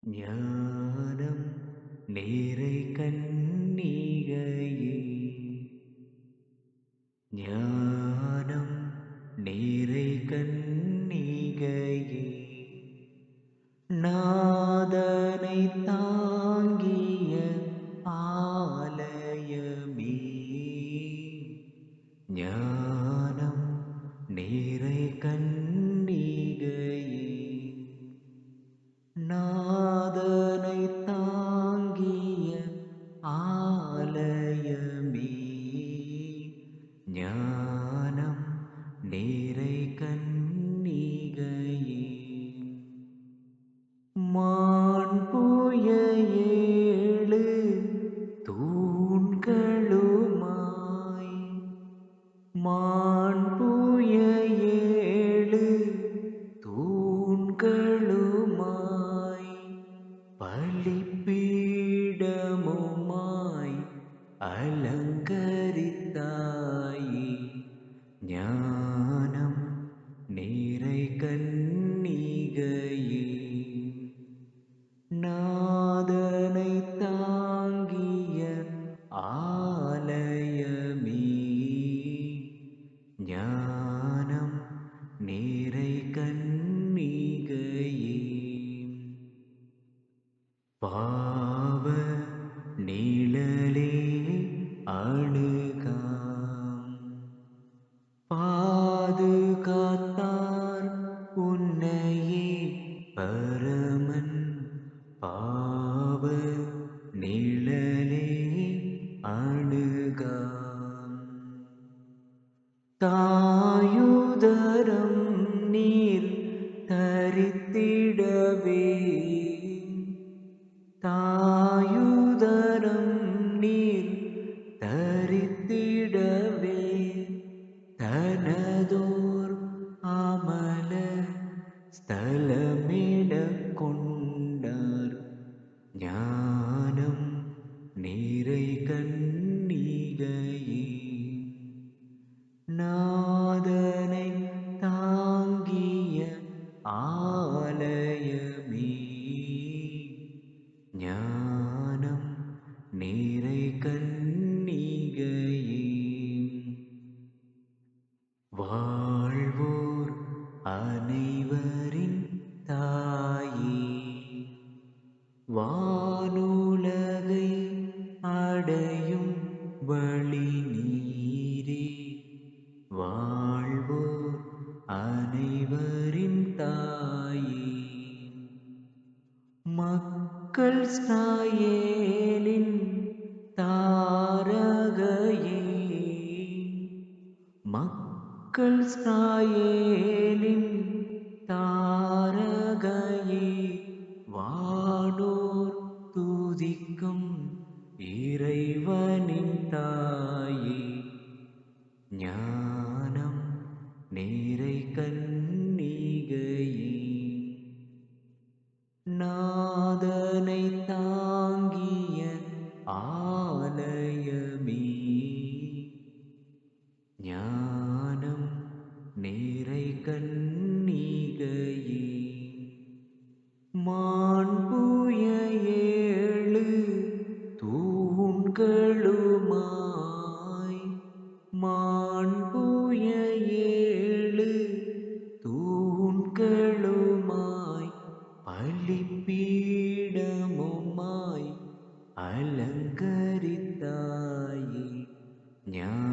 ஞானம் நீரை கண்ணிகையே. ஞானம் நீரை கண்ணிகையே. நாதனை தாங்கிய ஆலயமே. ஞானம் நீரை கண்ணிகையே. நாதனை தாங்கிய ஆலயமே. ஞானம் நீரை கண்ணிகையே. மாண்புய ஏழு தூண்களுமாய். மாண்புய ஏழு தூண்களுமாய். பலிபீடமுமாய் அலங்கரித்தாயே. ஞானம் நீரை கண்ணிகையே. நாதனை தாங்கிய ஆலயமே. ஞானம் நீரை கண்ணிகையே. பாவ நிழலே அணுகாம். பாதுகாத்தார் உன்னையே பரமன். பாவ நிழலே அணுகாம். தாயுதரம் நீர் தரித்திடவே. தாயுதரம் நீர் தரித்திடவே. தனதோர் அமல ஸ்தலமிடக் கொண்டார். ஞானம் நீரை கண்ணிகையே. நாதனை தாங்கிய ஆலயமே. ஞானம் நீரை கண்ணிகையே. வாழ்வோர் அனைவரின் தாயே. வானுலகை அடையும் வழி நீரே. வாழ்வோர் அனைவரின் தாயே. மக்கள் இஸ்ராயேலின் தாரகையே. மக்கள் இஸ்ராயேலின் தாரகையே. வானோர் துதிக்கும் இறைவனின் தாயே. ஞானம் நீரை கண்ணிகையே. நாதனை தாங்கிய ஆலயமே. ஞானம் நீரை கண்ணிகையே. மாண்புய ஏழு தூண்களுமாய். மாண்புய ஏழு தூண்களுமாய். பலிபீடமுமாய் அலங்கரித்தாயே. ஞானம்